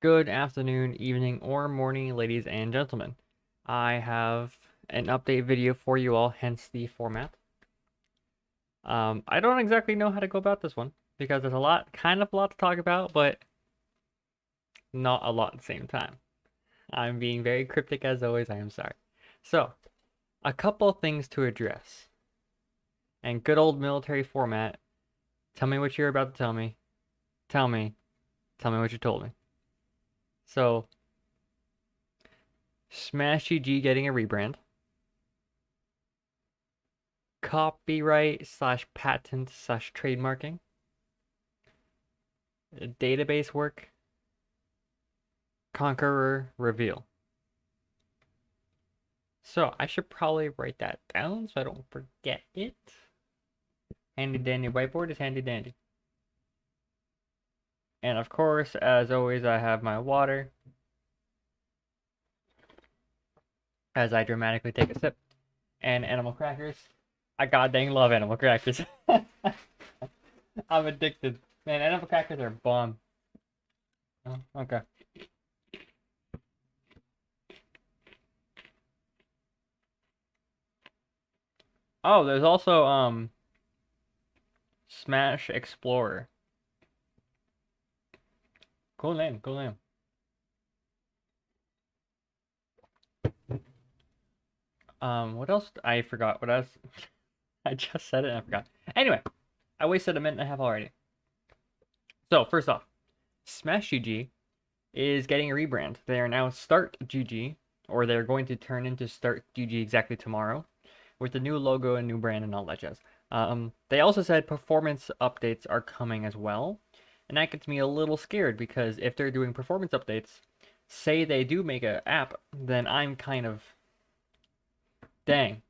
Good afternoon, evening, or morning, ladies and gentlemen. I have an update video for you all, hence the format. I don't exactly know how to go about this one because there's kind of a lot to talk about, but not a lot at the same time. I'm being very cryptic as always, I am sorry. So, a couple things to address. And good old military format, tell me what you're about to tell me. Tell me. Tell me what you told me. So, Smash GG getting a rebrand. Copyright slash patent slash trademarking, database work, Conqueror reveal. So I should probably write that down so I don't forget it. Handy dandy whiteboard is handy dandy. And of course, as always, I have my water as I dramatically take a sip. And animal crackers. I god dang love animal crackers. I'm addicted. Man, animal crackers are bomb. Oh, okay. Oh, there's also Smash Explorer. Cool name, cool name. What else? I forgot. What else? I just said it and I forgot. Anyway, I wasted a minute and a half already. So, first off, Smash GG is getting a rebrand. They are now Start GG, or they're going to turn into Start GG exactly tomorrow, with the new logo and new brand and all that jazz. They also said performance updates are coming as well, and that gets me a little scared because if they're doing performance updates, say they do make an app, then I'm kind of, dang,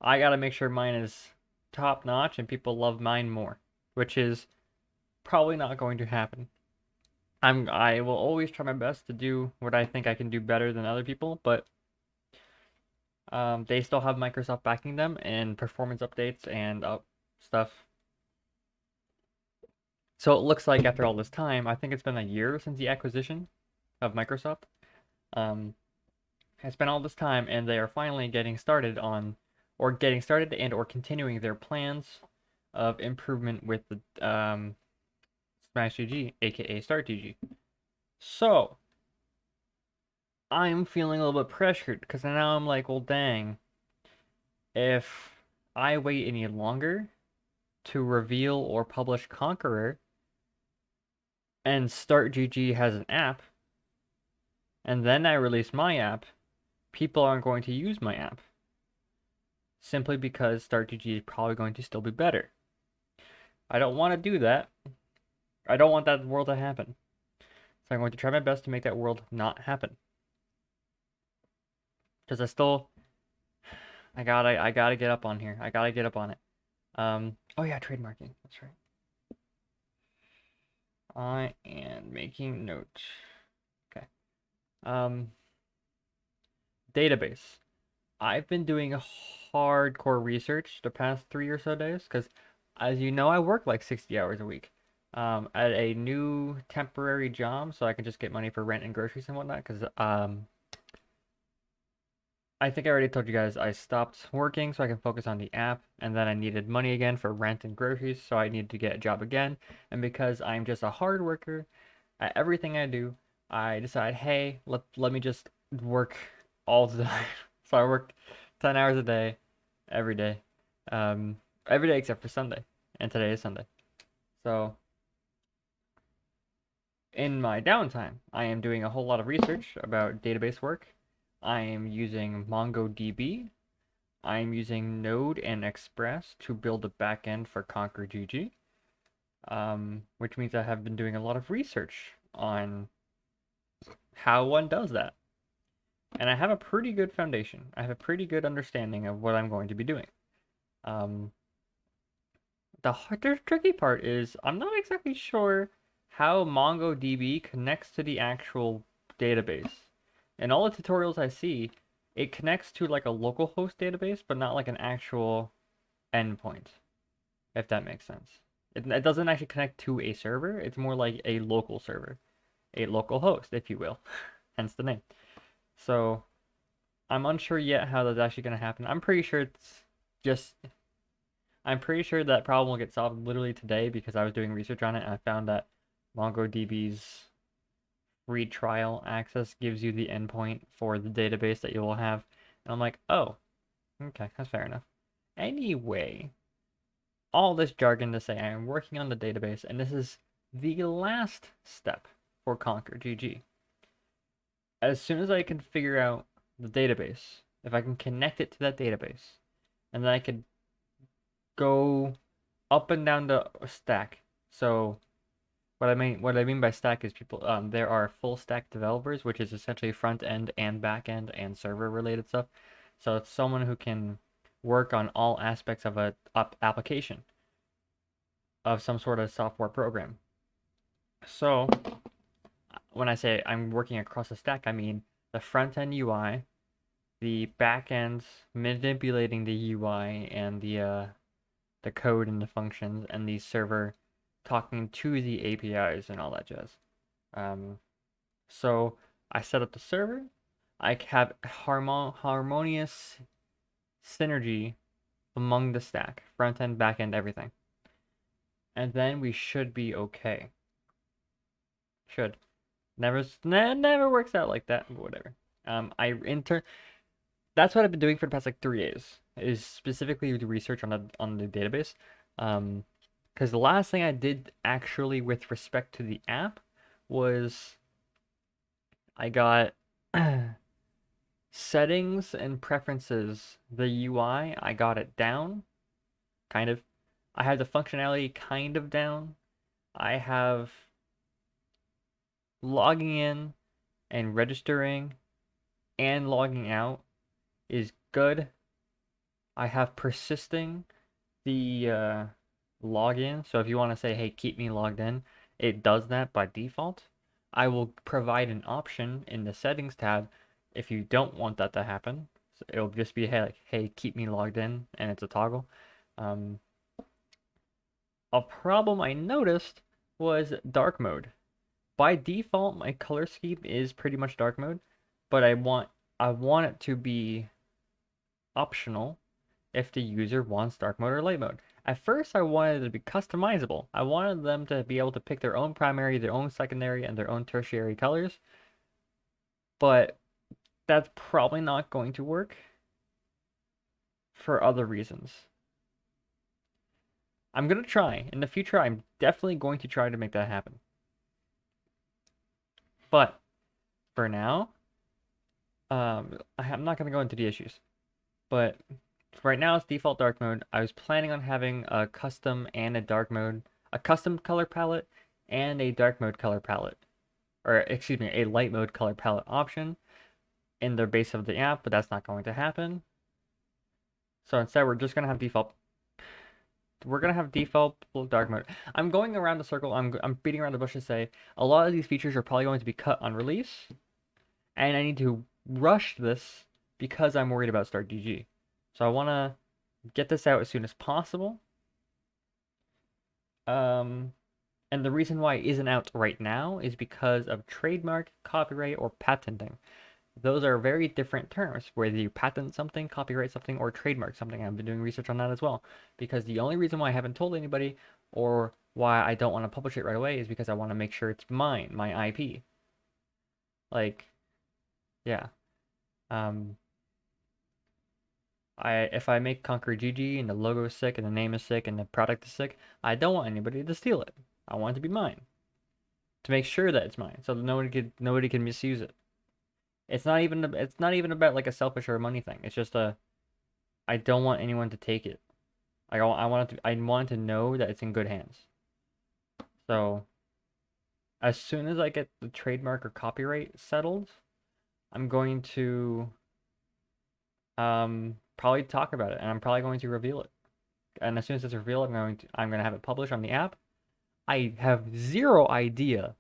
I gotta make sure mine is top notch and people love mine more, which is probably not going to happen. I will always try my best to do what I think I can do better than other people, but they still have Microsoft backing them and performance updates and stuff. So it looks like after all this time, I think it's been a year since the acquisition of Microsoft. Um, it's been all this time, and they are finally getting started on, or getting started and or continuing their plans of improvement with the Smash GG, aka Start GG. So I'm feeling a little bit pressured because now I'm like, well, dang, if I wait any longer to reveal or publish Conqueror and Start GG has an app, and then I release my app, people aren't going to use my app simply because Start GG is probably going to still be better. I don't want to do that. I don't want that world to happen. So I'm going to try my best to make that world not happen. Because I gotta get up on here. I gotta get up on it. Oh yeah, trademarking. That's right. I am making note. Okay. Um, database. I've been doing hardcore research the past 3 or so days because, as you know, I work like 60 hours a week. At a new temporary job, so I can just get money for rent and groceries and whatnot. Because I think I already told you guys I stopped working so I can focus on the app, and then I needed money again for rent and groceries, so I needed to get a job again. And because I'm just a hard worker at everything I do, I decide, hey, let me just work all the time. So I work 10 hours a day, every day, um, every day except for Sunday, and today is Sunday. So in my downtime, I am doing a whole lot of research about database work. I am using MongoDB. I am using Node and Express to build a backend for Conquer GG, which means I have been doing a lot of research on how one does that. And I have a pretty good foundation. I have a pretty good understanding of what I'm going to be doing. Um, the tricky part is I'm not exactly sure how MongoDB connects to the actual database. In all the tutorials I see, it connects to like a localhost database, but not like an actual endpoint, if that makes sense. It doesn't actually connect to a server, it's more like a local server. a local host, if you will, hence the name. So I'm unsure yet how that's actually going to happen. Just, I'm pretty sure that problem will get solved literally today because I was doing research on it and I found that MongoDB's free trial access gives you the endpoint for the database that you will have. And I'm like, oh, okay, that's fair enough. Anyway, all this jargon to say I am working on the database, and this is the last step for Conquer GG. As soon as I can figure out the database, if I can connect it to that database, and then I could go up and down the stack. So what I mean by stack is there are full stack developers, which is essentially front end and back end and server related stuff. So it's someone who can work on all aspects of a application of some sort of software program. So when I say I'm working across the stack, I mean the front end UI, the back end manipulating the UI and the code and the functions, and the server talking to the APIs and all that jazz. So I set up the server. I have harmonious synergy among the stack, front end, back end, everything. And then we should be okay. Should. Never works out like that, but whatever. That's what I've been doing for the past like 3 days, is specifically the research on the database. Because the last thing I did actually with respect to the app was I got settings and preferences. The UI, I got it down, kind of. I had the functionality kind of down. I have logging in and registering and logging out is good. I have persisting the login. So if you want to say, hey, keep me logged in, it does that by default. I will provide an option in the settings tab if you don't want that to happen. So it'll just be, hey, like, hey, keep me logged in, and it's a toggle. A problem I noticed was dark mode. By default, my color scheme is pretty much dark mode, but I want it to be optional if the user wants dark mode or light mode. At first, I wanted it to be customizable. I wanted them to be able to pick their own primary, their own secondary, and their own tertiary colors, but that's probably not going to work for other reasons. I'm going to try. In the future, I'm definitely going to try to make that happen. But for now, I'm not going to go into the issues. But right now, it's default dark mode. I was planning on having a custom and a dark mode, a custom color palette and a dark mode color palette, or excuse me, a light mode color palette option in the base of the app, but that's not going to happen. So instead, we're just going to have default. We're going to have default dark mode. I'm going around the circle. I'm beating around the bush to say a lot of these features are probably going to be cut on release, and I need to rush this because I'm worried about Start DG. So I want to get this out as soon as possible. And the reason why it isn't out right now is because of trademark, copyright, or patenting. Those are very different terms, whether you patent something, copyright something, or trademark something. I've been doing research on that as well. Because the only reason why I haven't told anybody or why I don't want to publish it right away is because I want to make sure it's mine, my IP. Like, yeah. If I make Conqueror GG and the logo is sick and the name is sick and the product is sick, I don't want anybody to steal it. I want it to be mine. To make sure that it's mine, so nobody can misuse it. It's not even about like a selfish or a money thing. It's just I don't want anyone to take it. I want to know that it's in good hands. So as soon as I get the trademark or copyright settled, I'm going to probably talk about it, and I'm probably going to reveal it. And as soon as it's revealed, I'm going to have it published on the app. I have zero idea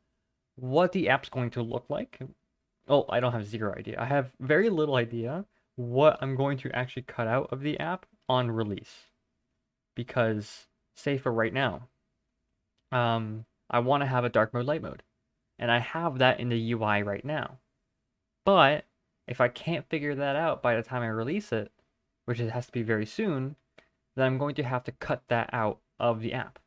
what the app's going to look like. Oh, I don't have zero idea. I have very little idea what I'm going to actually cut out of the app on release. Because, say for right now, I want to have a dark mode, light mode. And I have that in the UI right now. But if I can't figure that out by the time I release it, which it has to be very soon, then I'm going to have to cut that out of the app.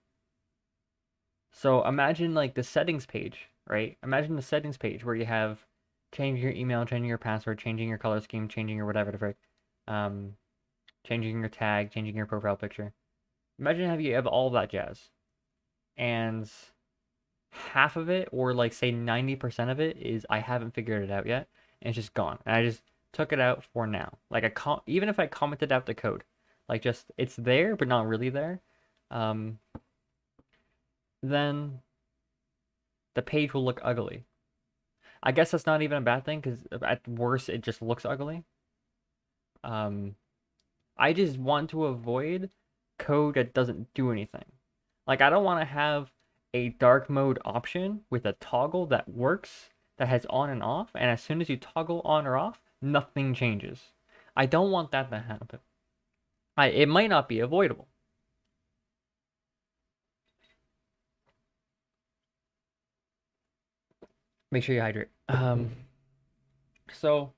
So imagine like the settings page, right? Imagine the settings page where you have changing your email, changing your password, changing your color scheme, changing your whatever the frick, um, changing your tag, changing your profile picture. Imagine have you have all that jazz, and half of it, or like say 90% of it, is I haven't figured it out yet, and it's just gone. And I just took it out for now. Like even if I commented out the code, like just it's there but not really there, um, then the page will look ugly. I guess that's not even a bad thing because at worst it just looks ugly. Um, I just want to avoid code that doesn't do anything. Like I don't want to have a dark mode option with a toggle that works, that has on and off, and as soon as you toggle on or off, nothing changes. I don't want that to happen. It might not be avoidable. Make sure you hydrate. So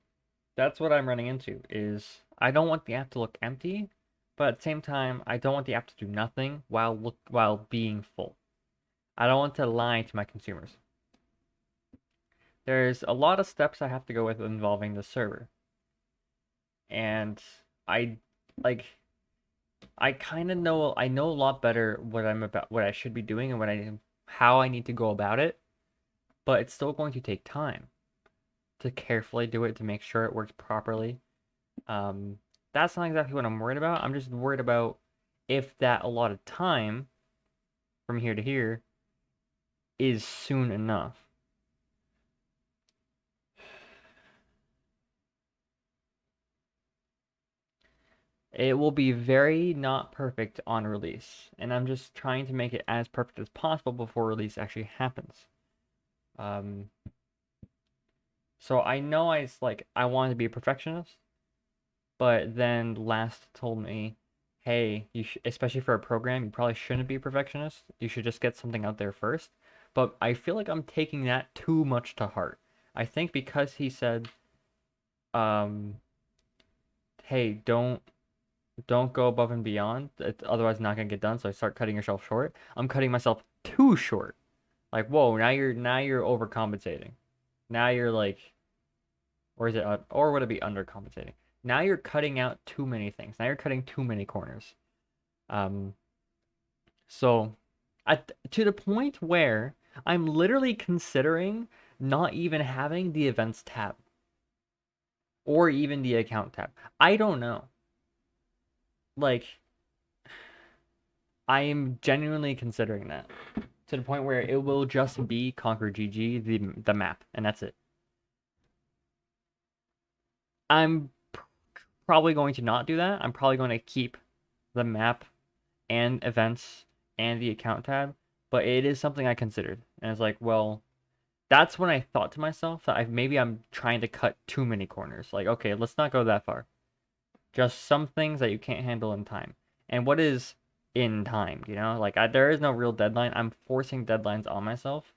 that's what I'm running into is I don't want the app to look empty, but at the same time, I don't want the app to do nothing while being full. I don't want to lie to my consumers. There's a lot of steps I have to go with involving the server. And I like I kind of know I know a lot better what I should be doing and how I need to go about it, but it's still going to take time to carefully do it to make sure it works properly. Um, that's not exactly what I'm worried about. I'm just worried about if that allotted time from here to here is soon enough. It will be very not perfect on release, and I'm just trying to make it as perfect as possible before release actually happens. Um, so I know I wanted to be a perfectionist, but then Last told me, hey, especially for a program, you probably shouldn't be a perfectionist. You should just get something out there first. But I feel like I'm taking that too much to heart. I think because he said, hey, don't go above and beyond. Otherwise, not gonna get done. So I start cutting yourself short. I'm cutting myself too short. Like, whoa, now you're overcompensating. Now you're like, or is it or would it be undercompensating? Now you're cutting out too many things. Now you're cutting too many corners. Um, so to the point where I'm literally considering not even having the events tab or even the account tab. I don't know. Like, I am genuinely considering that to the point where it will just be Conqueror GG, the map, and that's it. I'm probably going to not do that. I'm probably going to keep the map and events and the account tab, but it is something I considered. And it's like, well, that's when I thought to myself that maybe I'm trying to cut too many corners. Like, okay, let's not go that far. Just some things that you can't handle in time. And what is in time, Like, there is no real deadline. I'm forcing deadlines on myself.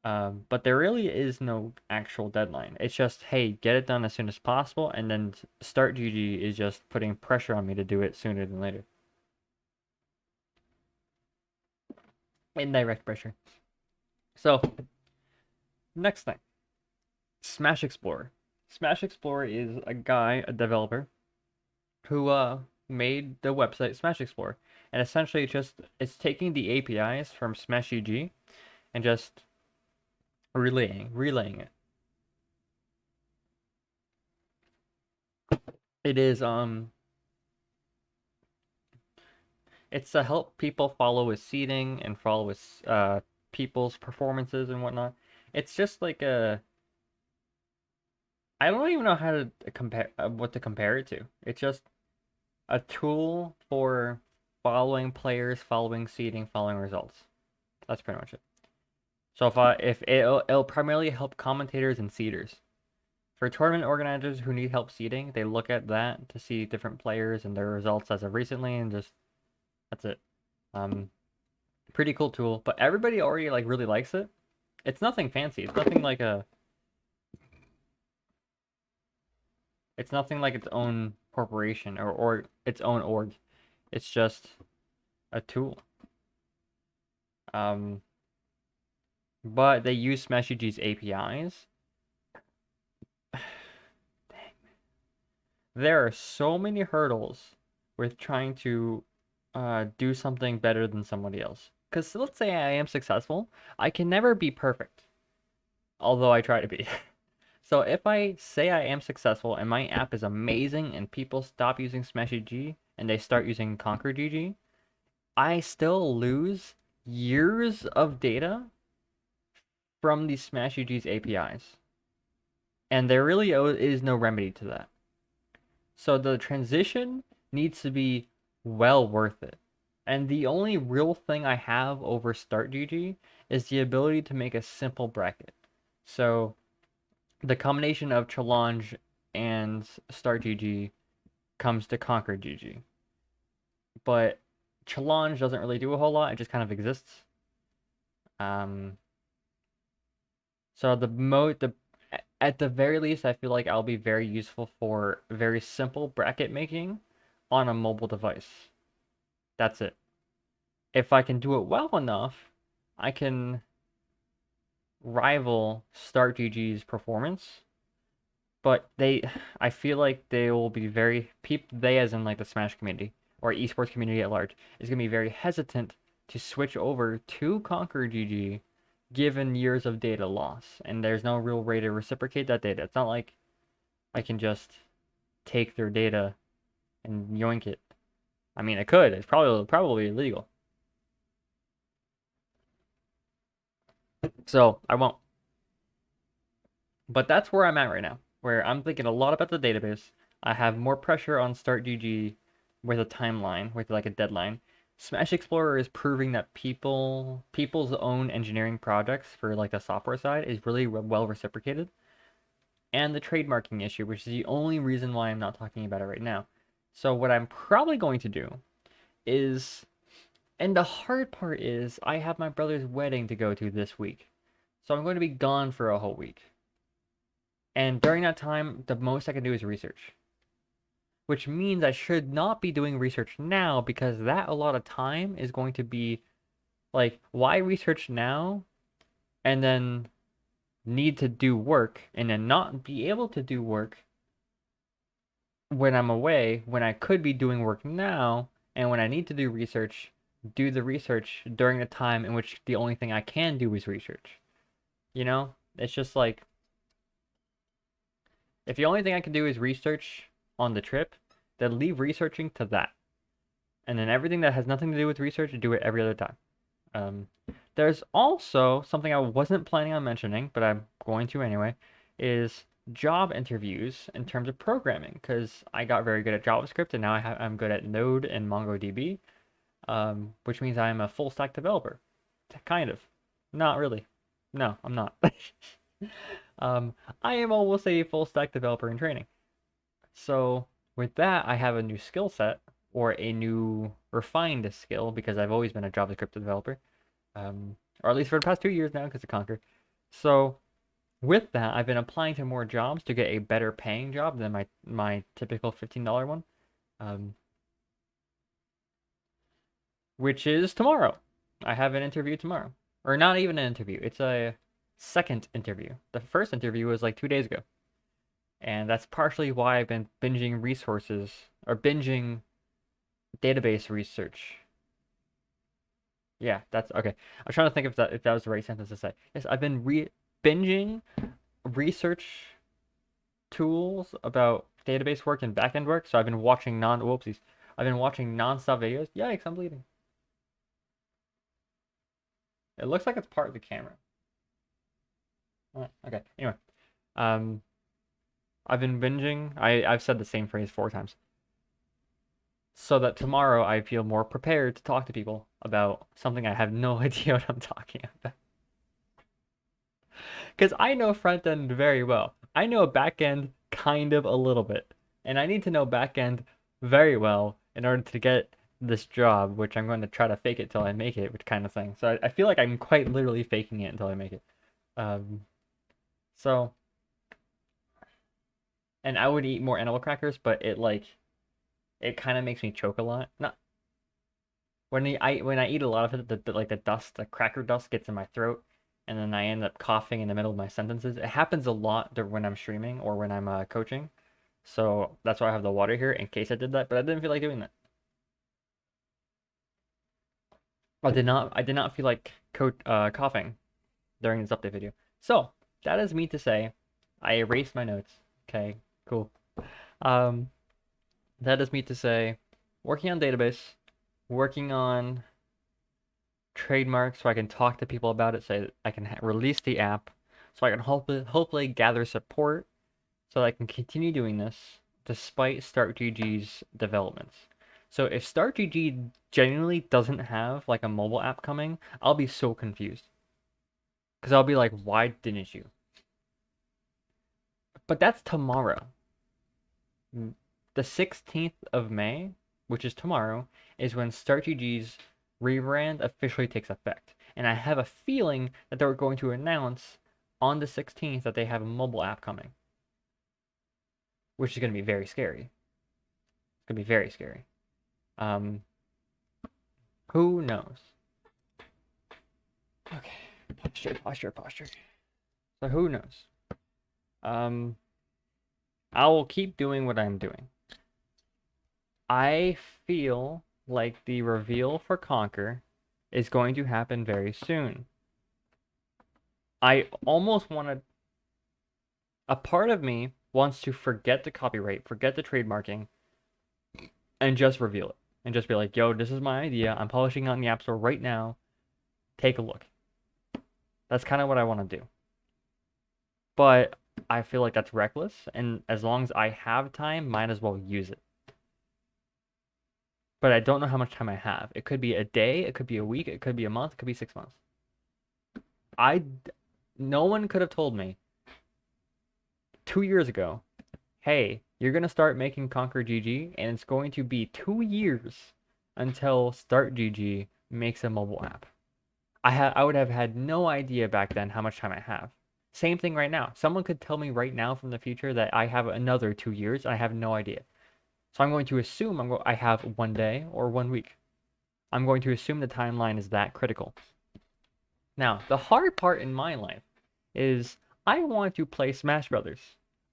But there really is no actual deadline. It's just, hey, get it done as soon as possible, and then start GG is just putting pressure on me to do it sooner than later. Indirect pressure. So, next thing, Smash Explorer. Smash Explorer is a developer, who made the website Smash Explorer, and essentially it's taking the APIs from Smash GG and just relaying it. It is it's to help people follow with seeding and follow with people's performances and whatnot. It's just like I don't even know how to compare what to compare it to. It's just a tool for following players, following seeding, following results. That's pretty much it. So if it'll primarily help commentators and seeders. For tournament organizers who need help seeding, they look at that to see different players and their results as of recently, and just that's it. Um, Pretty cool tool, but everybody already like really likes it. It's nothing fancy. It's nothing like a. It's nothing like its own corporation or its own org. It's just a tool. Um, but they use SmashUG's APIs. There are so many hurdles with trying to do something better than somebody else. Because let's say I am successful, I can never be perfect, although I try to be. So if I say I am successful and my app is amazing and people stop using SmashUG and they start using Conqueror GG, I still lose years of data from the SmashUG's APIs. And there really is no remedy to that. So the transition needs to be well worth it. And the only real thing I have over StartGG is the ability to make a simple bracket. So the combination of Challenge and StartGG comes to Conquer GG. But Challenge doesn't really do a whole lot, it just kind of exists. Um, so at the very least, I feel like I'll be very useful for very simple bracket making on a mobile device. That's it. If I can do it well enough, I can rival StartGG's performance. But I feel like they will be they as in like the Smash community or esports community at large, is gonna be very hesitant to switch over to Conquer GG given years of data loss. And there's no real way to reciprocate that data. It's not like I can just take their data and yoink it. I mean, I could. It's probably illegal. So I won't. But that's where I'm at right now, where I'm thinking a lot about the database. I have more pressure on StartGG with a timeline, with like a deadline. Smash Explorer is proving that people's own engineering projects for like the software side is really well reciprocated. And the trademarking issue, which is the only reason why I'm not talking about it right now. So what I'm probably going to do is, and the hard part is, I have my brother's wedding to go to this week. So I'm going to be gone for a whole week. And during that time, the most I can do is research. Which means I should not be doing research now because that a lot of time is going to be like, why research now and then need to do work and then not be able to do work when I'm away, when I could be doing work now, and when I need to do the research during the time in which the only thing I can do is research. You know? It's just like, if the only thing I can do is research on the trip, then leave researching to that. And then everything that has nothing to do with research, do it every other time. There's also something I wasn't planning on mentioning, but I'm going to anyway, is job interviews in terms of programming, because I got very good at JavaScript and now I'm good at Node and MongoDB, which means I'm a full stack developer. Kind of. Not really. No, I'm not. I am almost a full stack developer in training. So with that, I have a new skill set or a new refined skill because I've always been a JavaScript developer, or at least for the past 2 years now because of Conquer. So with that, I've been applying to more jobs to get a better paying job than my typical $15 one, um, which is tomorrow. I have an interview tomorrow, or not even an interview. It's a second interview. The first interview was like 2 days ago. And that's partially why I've been binging resources or binging database research. Yeah, that's okay. I'm trying to think if that was the right sentence to say. Yes, I've been binging research tools about database work and backend work. So I've been watching whoopsies. I've been watching non-stop videos. Yikes, I'm bleeding. It looks like it's part of the camera. Okay. Anyway, um, I've been binging. I've said the same phrase 4 times. So that tomorrow I feel more prepared to talk to people about something I have no idea what I'm talking about. Because I know front end very well. I know back end kind of a little bit. And I need to know back end very well in order to get this job, which I'm going to try to fake it till I make it, which kind of thing. So I feel like I'm quite literally faking it until I make it. Um, so, and I would eat more animal crackers, but it kind of makes me choke a lot. Not when I eat a lot of it, the dust, the cracker dust gets in my throat, and then I end up coughing in the middle of my sentences. It happens a lot when I'm streaming or when I'm coaching. So that's why I have the water here in case I did that, but I didn't feel like doing that. I did not feel like coughing during this update video. So that is me to say, I erased my notes. Okay, cool. Um, that is me to say, working on database, working on trademark so I can talk to people about it, so I can release the app, so I can hopefully gather support so that I can continue doing this despite StartGG's developments. So if StartGG genuinely doesn't have like a mobile app coming, I'll be so confused. Because I'll be like, why didn't you? But that's tomorrow. The 16th of May, which is tomorrow, is when StartGG's rebrand officially takes effect. And I have a feeling that they're going to announce on the 16th that they have a mobile app coming, which is going to be very scary. It's going to be very scary. Who knows? Okay, posture. So who knows? I will keep doing what I'm doing. I feel like the reveal for Conquer is going to happen very soon. I almost want to. A part of me wants to forget the copyright, forget the trademarking, and just reveal it. And just be like, yo, this is my idea. I'm publishing it on the App Store right now. Take a look. That's kind of what I want to do. But I feel like that's reckless. And as long as I have time, might as well use it. But I don't know how much time I have. It could be a day, it could be a week, it could be a month, it could be 6 months. No one could have told me 2 years ago, hey, you're gonna start making Conquer GG, and it's going to be 2 years until Start GG makes a mobile app. I would have had no idea back then how much time I have. Same thing right now. Someone could tell me right now from the future that I have another 2 years, and I have no idea. So I'm going to assume I have 1 day or 1 week. I'm going to assume the timeline is that critical. Now, the hard part in my life is I want to play Smash Brothers.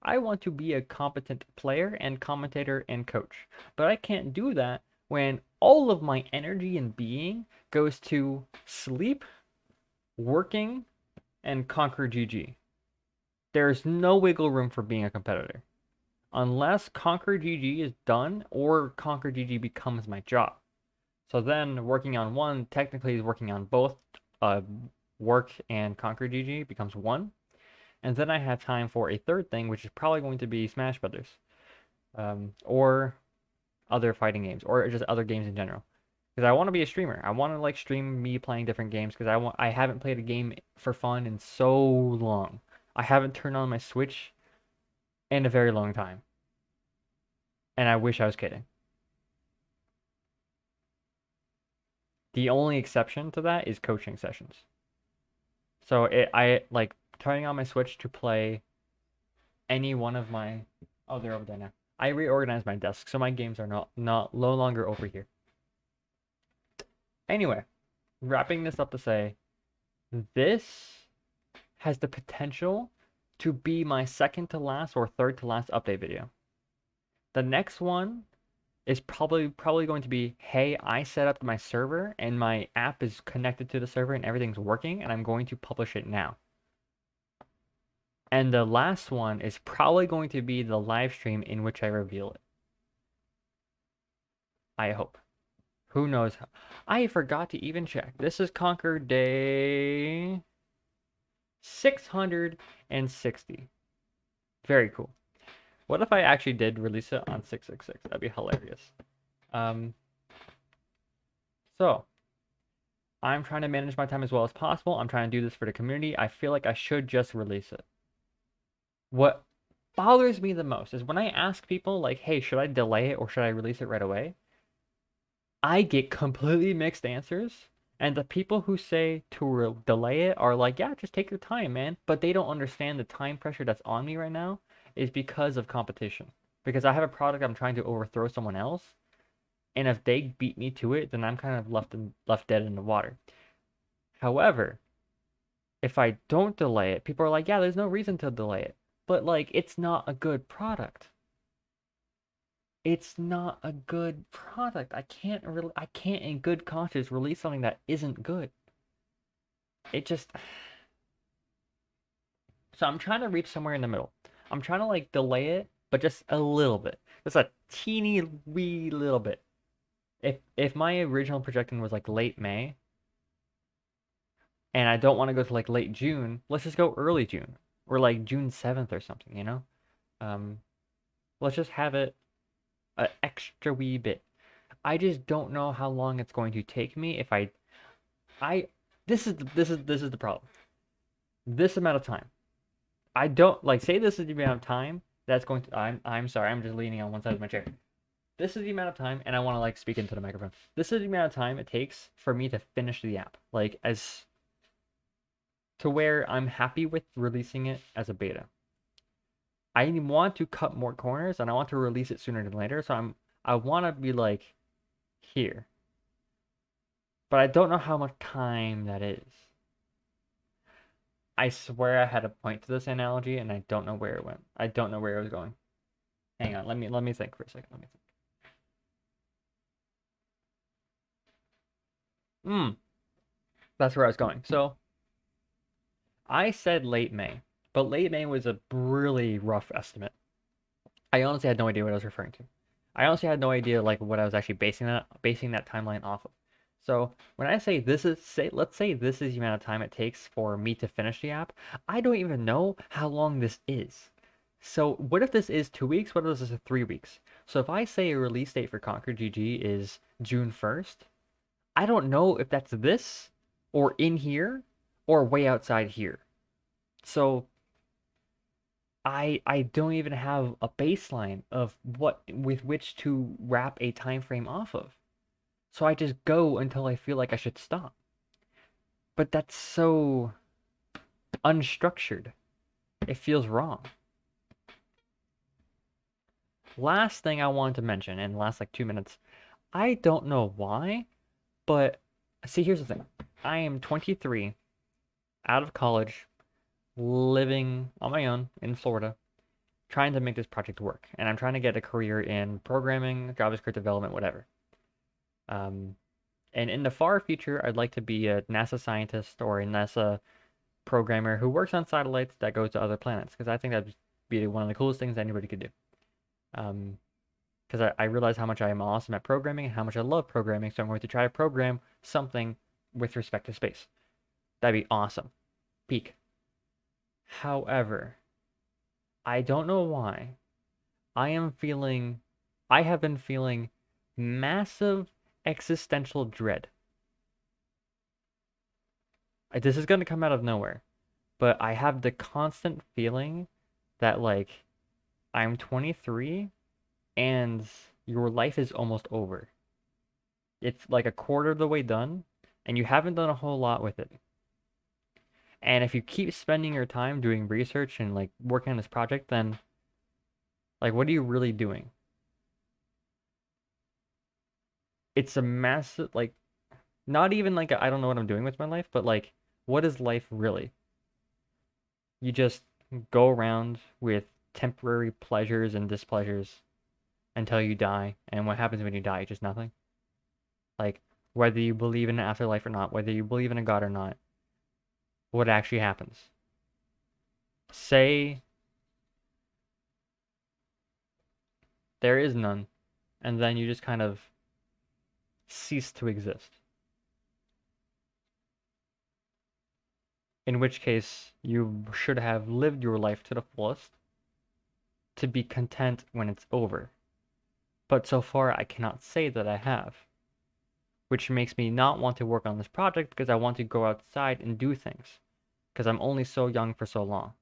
I want to be a competent player and commentator and coach. But I can't do that when all of my energy and being goes to sleep, working, and Conquer GG. There's no wiggle room for being a competitor. Unless Conquer GG is done or Conquer GG becomes my job. So then working on one technically is working on both work and Conquer GG becomes one. And then I have time for a third thing, which is probably going to be Smash Brothers. Or other fighting games, or just other games in general. Because I want to be a streamer. I want to like stream me playing different games because I haven't played a game for fun in so long. I haven't turned on my Switch in a very long time. And I wish I was kidding. The only exception to that is coaching sessions. So I like turning on my Switch to play any one of my. Oh, they're over there now. I reorganized my desk, so my games are no longer over here. Anyway, wrapping this up to say, this has the potential to be my second to last or third to last update video. The next one is probably going to be, hey, I set up my server and my app is connected to the server and everything's working and I'm going to publish it now. And the last one is probably going to be the live stream in which I reveal it. I hope. Who knows? I forgot to even check. This is Conquer Day 660. Very cool. What if I actually did release it on 666? That'd be hilarious. So, I'm trying to manage my time as well as possible. I'm trying to do this for the community. I feel like I should just release it. What bothers me the most is when I ask people, like, hey, should I delay it or should I release it right away? I get completely mixed answers, And the people who say to delay it are like, yeah, just take your time, man. But they don't understand the time pressure that's on me right now is because of competition. Because I have a product I'm trying to overthrow someone else, and if they beat me to it, then I'm kind of left dead in the water. However, if I don't delay it, people are like, yeah, there's no reason to delay it. But like, it's not a good product. It's not a good product. I can't in good conscience release something that isn't good. It just So I'm trying to reach somewhere in the middle. I'm trying to like delay it, but just a little bit. Just a teeny wee little bit. If my original projection was like late May, and I don't want to go to like late June, let's just go early June or like June 7th or something, you know? Um, let's just have it an extra wee bit. I just don't know how long it's going to take me if I this is the problem. This amount of time. I don't like say this is the amount of time that's going to I'm sorry, I'm just leaning on one side of my chair. This is the amount of time, and I want to like speak into the microphone. This is the amount of time it takes for me to finish the app. Like as to where I'm happy with releasing it as a beta. I want to cut more corners and I want to release it sooner than later, so I want to be like here. But I don't know how much time that is. I swear I had a point to this analogy and I don't know where it went. I don't know where it was going. Hang on, let me think for a second. Let me think. That's where I was going. So I said late May, but late May was a really rough estimate. I honestly had no idea what I was referring to. I honestly had no idea like what I was actually basing that timeline off of. So when I say let's say this is the amount of time it takes for me to finish the app, I don't even know how long this is. So what if this is 2 weeks? What if this is 3 weeks? So if I say a release date for Conquer GG is June 1st, I don't know if that's this or in here or way outside here. So I don't even have a baseline of what with which to wrap a time frame off of. So I just go until I feel like I should stop. But that's so unstructured. It feels wrong. Last thing I wanted to mention in the last like 2 minutes, I don't know why, but see, here's the thing. I am 23, out of college, living on my own in Florida, trying to make this project work. And I'm trying to get a career in programming, JavaScript development, whatever. And in the far future, I'd like to be a NASA scientist or a NASA programmer who works on satellites that goes to other planets, because I think that'd be one of the coolest things anybody could do. Because I realize how much I am awesome at programming and how much I love programming, so I'm going to try to program something with respect to space. That'd be awesome. Peak. However, I don't know why. I have been feeling massive existential dread. This is going to come out of nowhere, but I have the constant feeling that like I'm 23 and your life is almost over. It's like a quarter of the way done and you haven't done a whole lot with it. And if you keep spending your time doing research and like working on this project, then like what are you really doing? It's a massive like not even like I don't know what I'm doing with my life, but like what is life really? You just go around with temporary pleasures and displeasures until you die. And what happens when you die? Just nothing. Like, whether you believe in an afterlife or not, whether you believe in a God or not, what actually happens? Say there is none, and then you just kind of cease to exist. In which case, you should have lived your life to the fullest to be content when it's over. But so far, I cannot say that I have, which makes me not want to work on this project because I want to go outside and do things because I'm only so young for so long.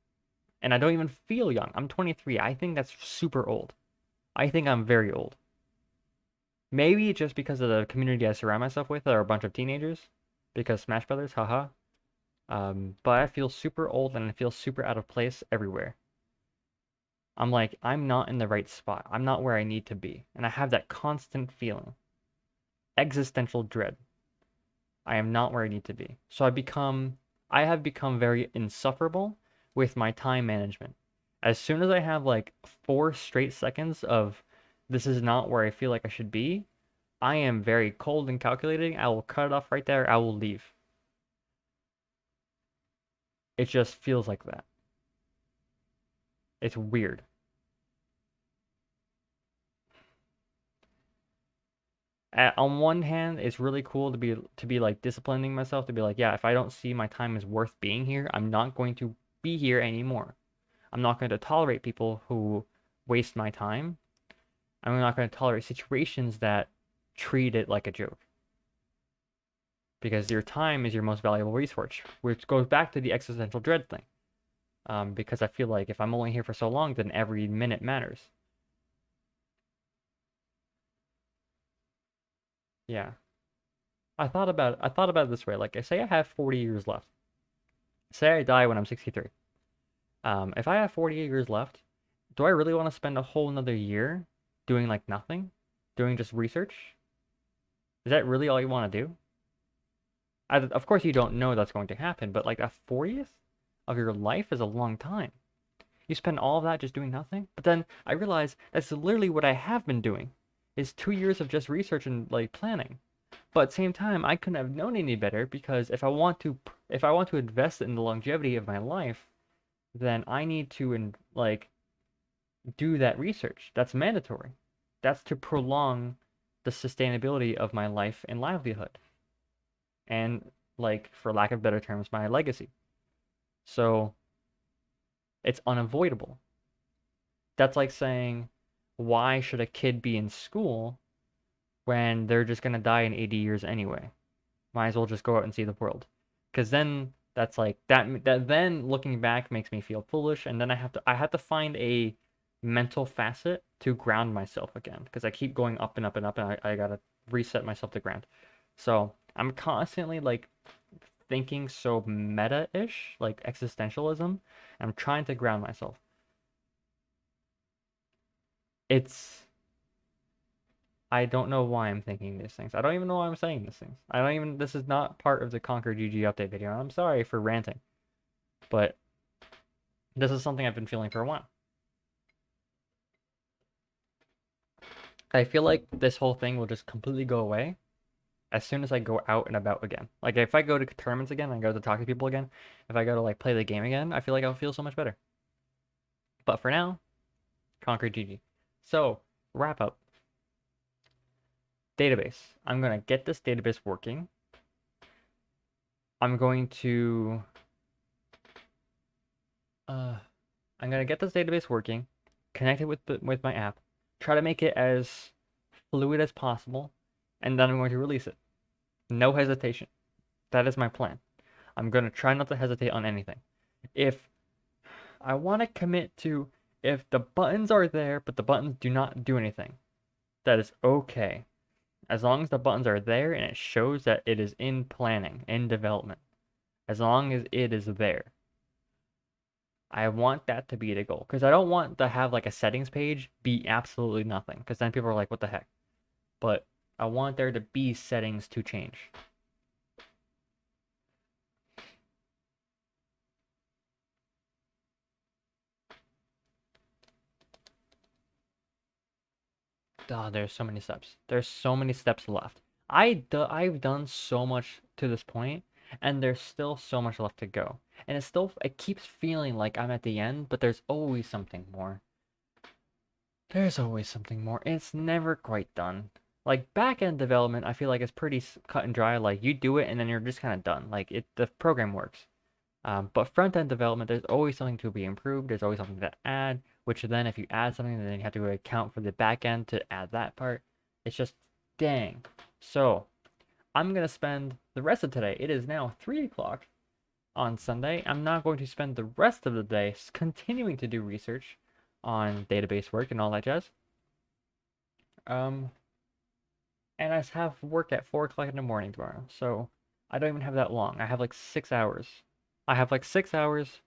And I don't even feel young. I'm 23. I think that's super old. I think I'm very old. Maybe just because of the community I surround myself with are a bunch of teenagers. because Smash Brothers, haha. But I feel super old and I feel super out of place everywhere. I'm like, I'm not in the right spot. I'm not where I need to be. And I have that constant feeling. Existential dread. I am not where I need to be. So I have become very insufferable with my time management. As soon as I have like 4 straight seconds of this is not where I feel like I should be, I am very cold and calculating. I will cut it off right there. I will leave. It just feels like that. It's weird. On one hand, it's really cool to be like disciplining myself to be like, yeah, if I don't see my time is worth being here, I'm not going to be here anymore. I'm not going to tolerate people who waste my time. I'm not going to tolerate situations that treat it like a joke. Because your time is your most valuable resource, which goes back to the existential dread thing. Because I feel like if I'm only here for so long, then every minute matters. Yeah. I thought about it this way. Like, I say I have 40 years left. Say I die when I'm 63. If I have 48 years left, do I really want to spend a whole another year doing like nothing? Doing just research? Is that really all you want to do? Of course, you don't know that's going to happen, but like a 40th of your life is a long time. You spend all of that just doing nothing? But then I realize that's literally what I have been doing, is 2 years of just research and like planning. But at the same time, I couldn't have known any better because if I want to invest in the longevity of my life, then I need to like do that research. That's mandatory. That's to prolong the sustainability of my life and livelihood. And like for lack of better terms, my legacy. So it's unavoidable. That's like saying, why should a kid be in school when they're just gonna die in 80 years anyway? Might as well just go out and see the world. Because then that's like that then looking back makes me feel foolish, and then I have to find a mental facet to ground myself again because I keep going up and up and up, and I gotta reset myself to ground. So I'm constantly like thinking so meta-ish, like existentialism. I'm trying to ground myself. It's I don't know why I'm thinking these things. I don't even know why I'm saying these things. I don't even This is not part of the Conquer GG update video. I'm sorry for ranting, but this is something I've been feeling for a while. I feel like this whole thing will just completely go away as soon as I go out and about again. Like if I go to tournaments again and go to talk to people again, if I go to like play the game again, I feel like I'll feel so much better. But for now, Conquer GG. So, wrap up. Database. I'm going to get this database working. I'm going to I'm going to get this database working, connect it with my app, try to make it as fluid as possible, and then I'm going to release it. No hesitation. That is my plan. I'm going to try not to hesitate on anything. If I want to commit to if the buttons are there but the buttons do not do anything, that is okay. As long as the buttons are there and it shows that it is in planning, in development. As long as it is there. I want that to be the goal because I don't want to have like a settings page be absolutely nothing because then people are like, what the heck? But I want there to be settings to change. Oh, there's so many steps. There's so many steps left. I've done so much to this point, and there's still so much left to go. And it keeps feeling like I'm at the end, but there's always something more. There's always something more. It's never quite done. Like back-end development, I feel like it's pretty cut and dry. Like you do it and then you're just kind of done. Like the program works. But front-end development, there's always something to be improved. There's always something to add, which then if you add something, then you have to account for the back end to add that part. It's just, dang. So, I'm going to spend the rest of today. It is now 3 o'clock on Sunday. I'm now going to spend the rest of the day continuing to do research on database work and all that jazz. And I have work at 4 o'clock in the morning tomorrow. So, I don't even have that long. I have like 6 hours. I have like 6 hours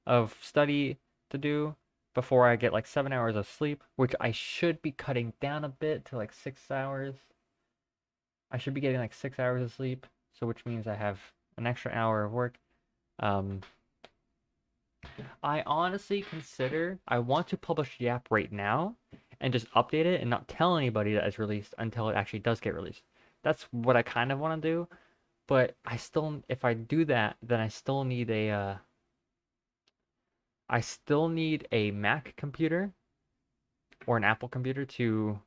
of study to do before I get like 7 hours of sleep, which I should be cutting down a bit to like 6 hours. I should be getting like 6 hours of sleep, so which means I have an extra hour of work. Um, I honestly consider I want to publish the app right now and just update it and not tell anybody that it's released until it actually does get released. That's what I kind of want to do, but I still, if I do that, then I still need a Mac computer or an Apple computer to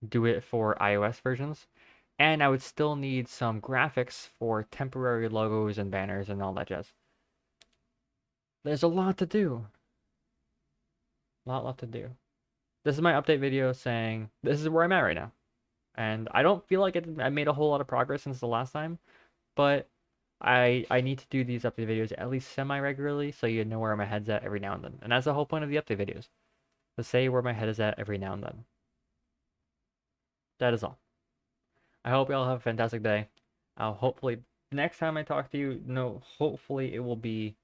do it for iOS versions. And I would still need some graphics for temporary logos and banners and all that jazz. There's a lot to do. Lot to do. This is my update video saying this is where I'm at right now. And I don't feel like I made a whole lot of progress since the last time, but I need to do these update videos at least semi-regularly so you know where my head's at every now and then. And that's the whole point of the update videos. To say where my head is at every now and then. That is all. I hope y'all have a fantastic day. I'll hopefully next time I talk to you, no, hopefully it will be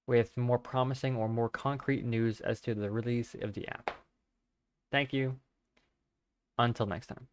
with more promising or more concrete news as to the release of the app. Thank you. Until next time.